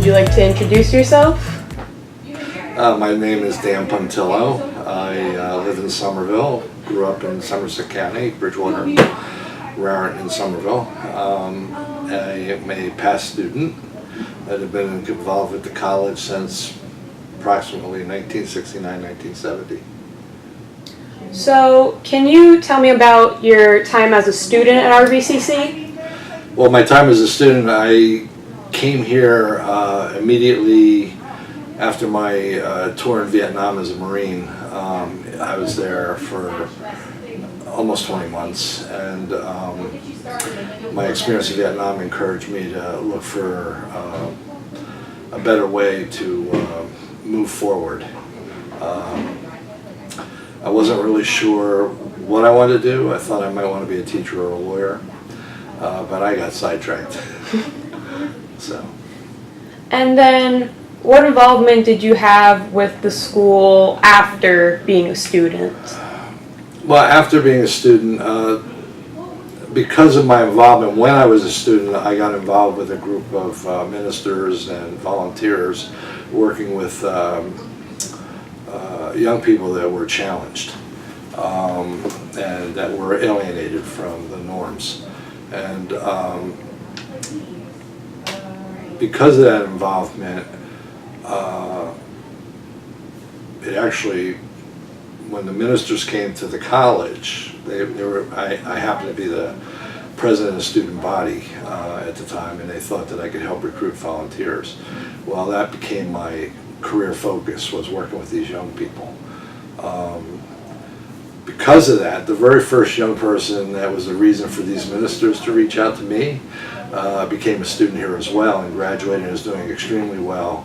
you like to introduce yourself? My name is Dan Puntillo. I live in Somerville, grew up in Somerset County, Bridgewater, Raritan, and Somerville. I am a past student that have been involved with the college since approximately 1969, 1970. So, can you tell me about your time as a student at RVCC? Well, my time as a student, I came here immediately after my tour in Vietnam as a Marine. I was there for almost 20 months, and my experience in Vietnam encouraged me to look for a better way to move forward. I wasn't really sure what I wanted to do. I thought I might want to be a teacher or a lawyer, but I got sidetracked. So. And then, what involvement did you have with the school after being a student? Well, after being a student, because of my involvement when I was a student, I got involved with a group of ministers and volunteers working with young people that were challenged and that were alienated from the norms. And because of that involvement, it actually, when the ministers came to the college, I happened to be the president of the student body at the time, and they thought that I could help recruit volunteers. Well, that became my career focus, was working with these young people. Because of that, the very first young person that was the reason for these ministers to reach out to me became a student here as well, and graduated and is doing extremely well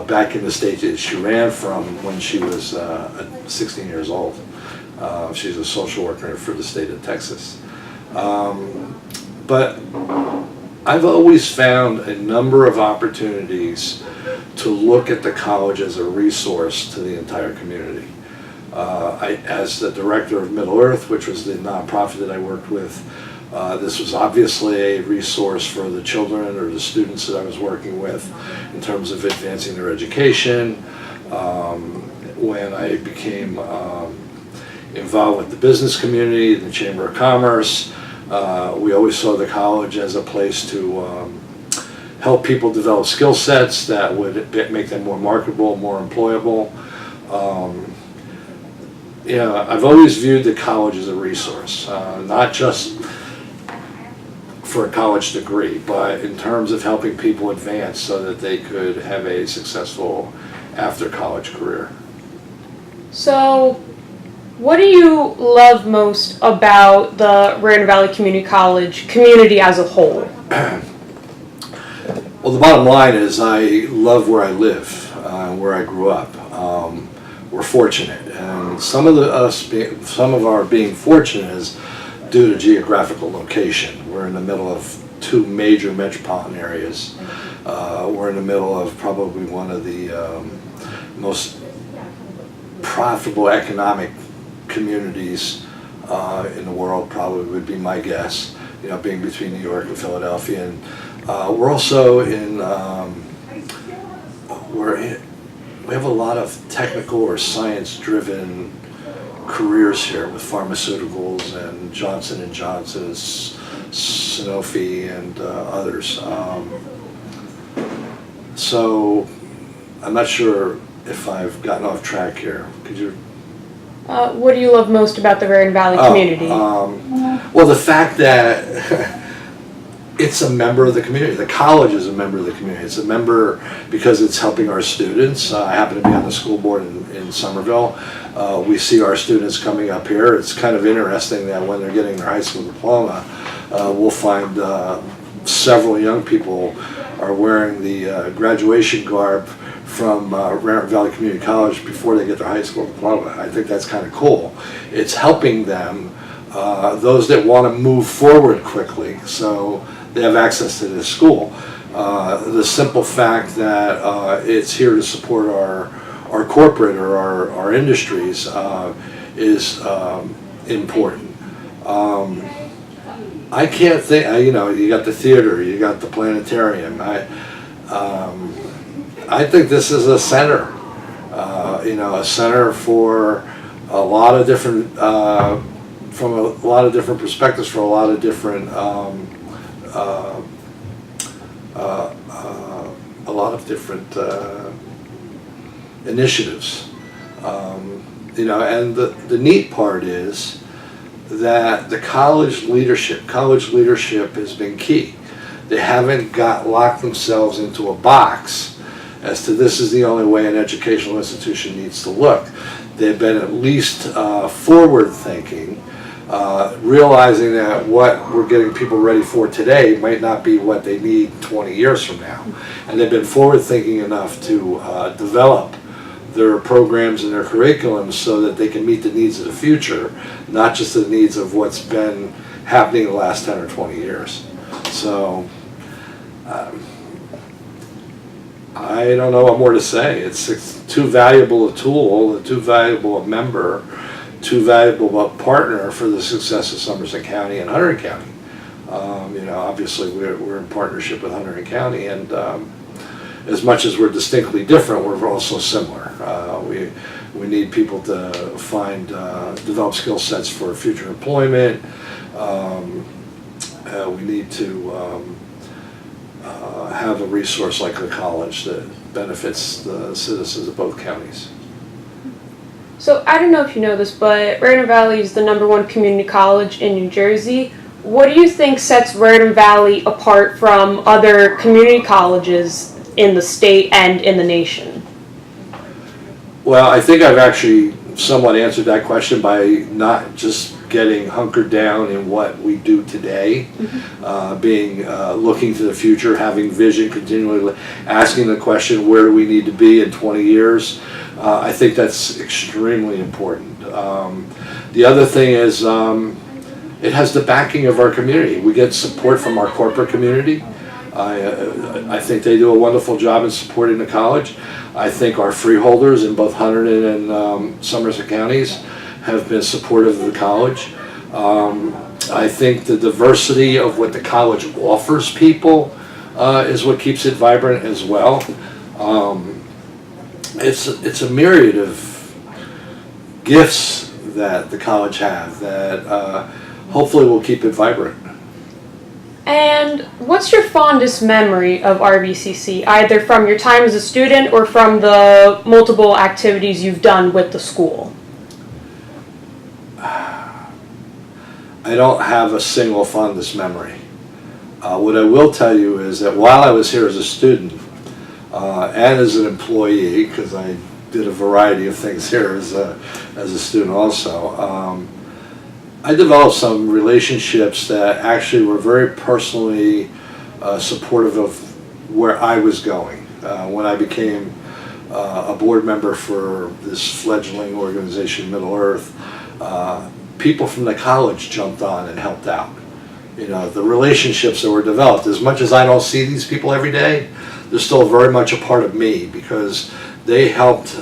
back in the state that she ran from when she was 16 years old. She's a social worker for the state of Texas. But I've always found a number of opportunities to look at the college as a resource to the entire community. As the director of Middle Earth, which was the nonprofit that I worked with, this was obviously a resource for the children or the students that I was working with in terms of advancing their education. When I became involved with the business community, the Chamber of Commerce, we always saw the college as a place to help people develop skill sets that would make them more marketable, more employable. I've always viewed the college as a resource, not just for a college degree, but in terms of helping people advance so that they could have a successful after-college career. So, what do you love most about the Raritan Valley Community College community as a whole? Well, the bottom line is I love where I live, where I grew up. We're fortunate, and some of our being fortunate is due to geographical location. We're in the middle of two major metropolitan areas. We're in the middle of probably one of the most profitable economic communities in the world, probably would be my guess, being between New York and Philadelphia. And we're also we have a lot of technical or science-driven careers here with pharmaceuticals and Johnson & Johnson, Sanofi, and others. So I'm not sure if I've gotten off track here. Could you? What do you love most about the Raritan Valley community? Well, the fact that it's a member of the community. The college is a member of the community. It's a member because it's helping our students. I happen to be on the school board in Somerville. We see our students coming up here. It's kind of interesting that when they're getting their high school diploma, we'll find several young people are wearing the graduation garb from Raritan Valley Community College before they get their high school diploma. I think that's kind of cool. It's helping them, those that want to move forward quickly, so they have access to this school. The simple fact that it's here to support our corporate or our industries is important. I can't think, you got the theater, you got the planetarium. I think this is a center, a center for a lot of different, from a lot of different perspectives, for a lot of different, initiatives. And the neat part is that the college leadership has been key. They haven't locked themselves into a box as to this is the only way an educational institution needs to look. They've been at least forward thinking, realizing that what we're getting people ready for today might not be what they need 20 years from now. And they've been forward thinking enough to develop their programs and their curriculums so that they can meet the needs of the future, not just the needs of what's been happening the last 10 or 20 years. So I don't know what more to say. It's too valuable a tool, too valuable a member, too valuable a partner for the success of Somerset County and Hunterdon County. Obviously we're in partnership with Hunterdon County, and as much as we're distinctly different, we're also similar. We need people to develop skill sets for future employment. We need to have a resource like the college that benefits the citizens of both counties. So I don't know if you know this, but Raritan Valley is the #1 community college in New Jersey. What do you think sets Raritan Valley apart from other community colleges in the state and in the nation? Well, I think I've actually somewhat answered that question by not just getting hunkered down in what we do today, looking to the future, having vision, continually asking the question, where do we need to be in 20 years? I think that's extremely important. The other thing is it has the backing of our community. We get support from our corporate community. I think they do a wonderful job in supporting the college. I think our freeholders in both Hunterdon and Somerset counties have been supportive of the college. I think the diversity of what the college offers people is what keeps it vibrant as well. It's a myriad of gifts that the college have that hopefully will keep it vibrant. And what's your fondest memory of RVCC, either from your time as a student or from the multiple activities you've done with the school? I don't have a single fondest memory. What I will tell you is that while I was here as a student and as an employee, because I did a variety of things here as a student also, I developed some relationships that actually were very personally supportive of where I was going. When I became a board member for this fledgling organization, Middle Earth, people from the college jumped on and helped out. The relationships that were developed, as much as I don't see these people every day, they're still very much a part of me because they helped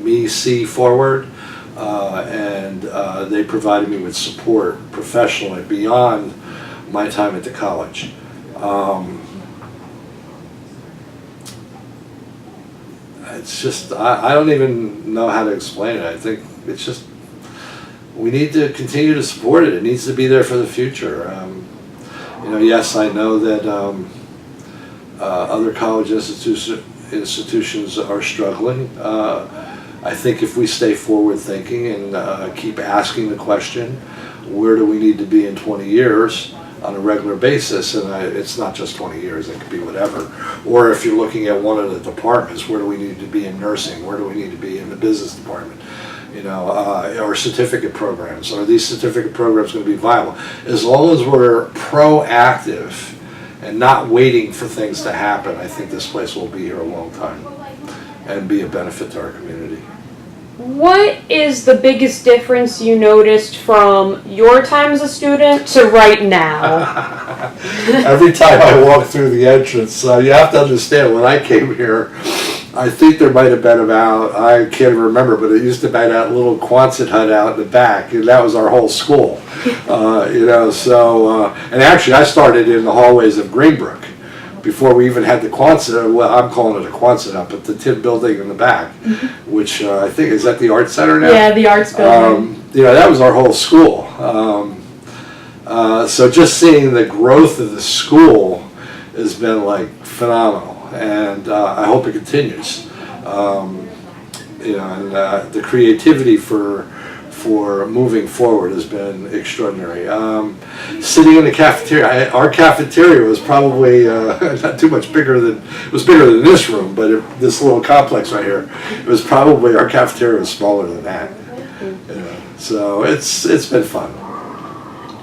me see forward. And they provided me with support professionally beyond my time at the college. It's just, I don't even know how to explain it. I think it's just, we need to continue to support it. It needs to be there for the future. Yes, I know that other college institutions are struggling. I think if we stay forward thinking and keep asking the question, where do we need to be in 20 years on a regular basis, and it's not just 20 years, it could be whatever. Or if you're looking at one of the departments, where do we need to be in nursing? Where do we need to be in the business department? Or certificate programs. Are these certificate programs going to be viable? As long as we're proactive and not waiting for things to happen, I think this place will be here a long time and be a benefit to our community. What is the biggest difference you noticed from your time as a student to right now? Every time I walk through the entrance, you have to understand, when I came here, I think there might have been about, I can't even remember, but it used to be that little Quonset hut out in the back, and that was our whole school. And actually I started in the hallways of Greenbrook. before we even had the Quonset, well, I'm calling it a Quonset up, but the tin building in the back, which I think, is that the Art Center now? Yeah, the arts building. That was our whole school. So just seeing the growth of the school has been like phenomenal, and I hope it continues. The creativity for moving forward has been extraordinary. Sitting in the cafeteria, our cafeteria was probably not too much bigger than, it was bigger than this room, but this little complex right here, it was probably, our cafeteria was smaller than that. So it's been fun.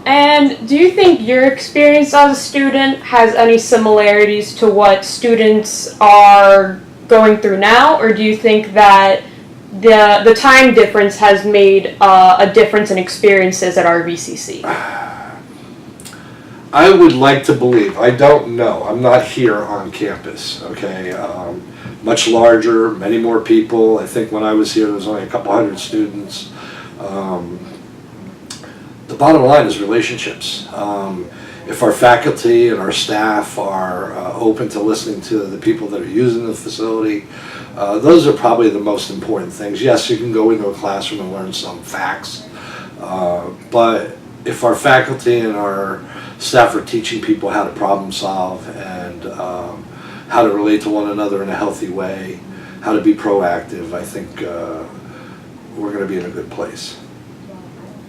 And do you think your experience as a student has any similarities to what students are going through now, or do you think that the time difference has made a difference in experiences at RVCC? I would like to believe. I don't know. I'm not here on campus, okay? Much larger, many more people. I think when I was here, there was only a couple hundred students. The bottom line is relationships. If our faculty and our staff are open to listening to the people that are using the facility, those are probably the most important things. Yes, you can go into a classroom and learn some facts, but if our faculty and our staff are teaching people how to problem solve and how to relate to one another in a healthy way, how to be proactive, I think we're going to be in a good place.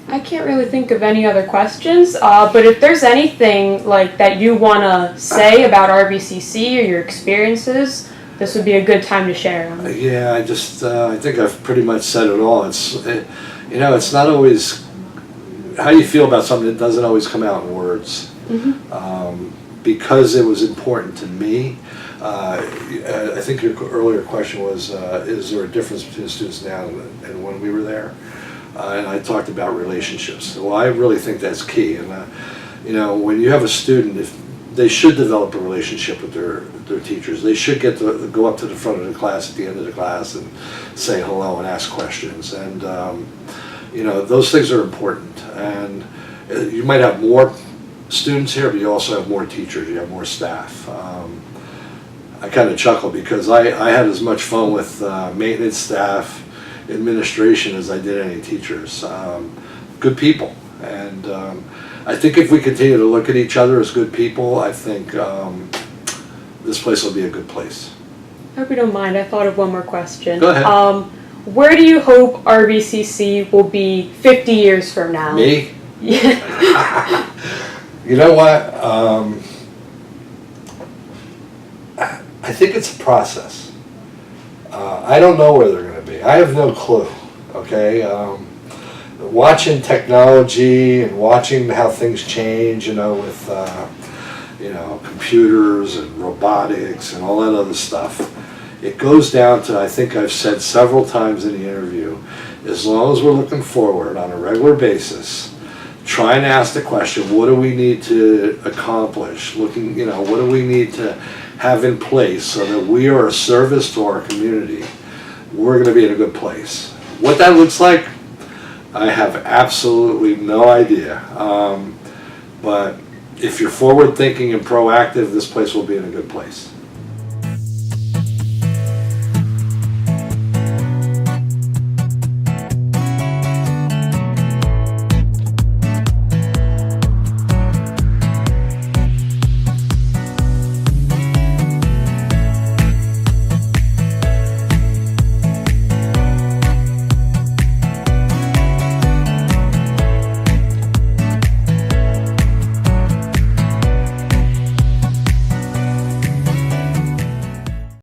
I can't really think of any other questions, but if there's anything like that you want to say about RVCC or your experiences, this would be a good time to share them. Yeah, I think I've pretty much said it all. It's not always, how you feel about something, it doesn't always come out in words. Because it was important to me. I think your earlier question was, is there a difference between students now and when we were there? And I talked about relationships. Well, I really think that's key. And when you have a student, if they should develop a relationship with their teachers. They should get to go up to the front of the class at the end of the class and say hello and ask questions. And those things are important. And you might have more students here, but you also have more teachers. You have more staff. I kind of chuckle because I had as much fun with maintenance staff, administration as I did any teachers. Good people, and I think if we continue to look at each other as good people, I think this place will be a good place. I hope you don't mind, I thought of one more question. Go ahead. Where do you hope RVCC will be 50 years from now? Me? Yeah. You know what? I think it's a process. I don't know where they're going to be. I have no clue. Okay, watching technology and watching how things change, with computers and robotics and all that other stuff. It goes down to, I think I've said several times in the interview, as long as we're looking forward on a regular basis, trying to ask the question, what do we need to accomplish? What do we need to have in place so that we are a service to our community? We're going to be in a good place. What that looks like, I have absolutely no idea. But if you're forward thinking and proactive, this place will be in a good place.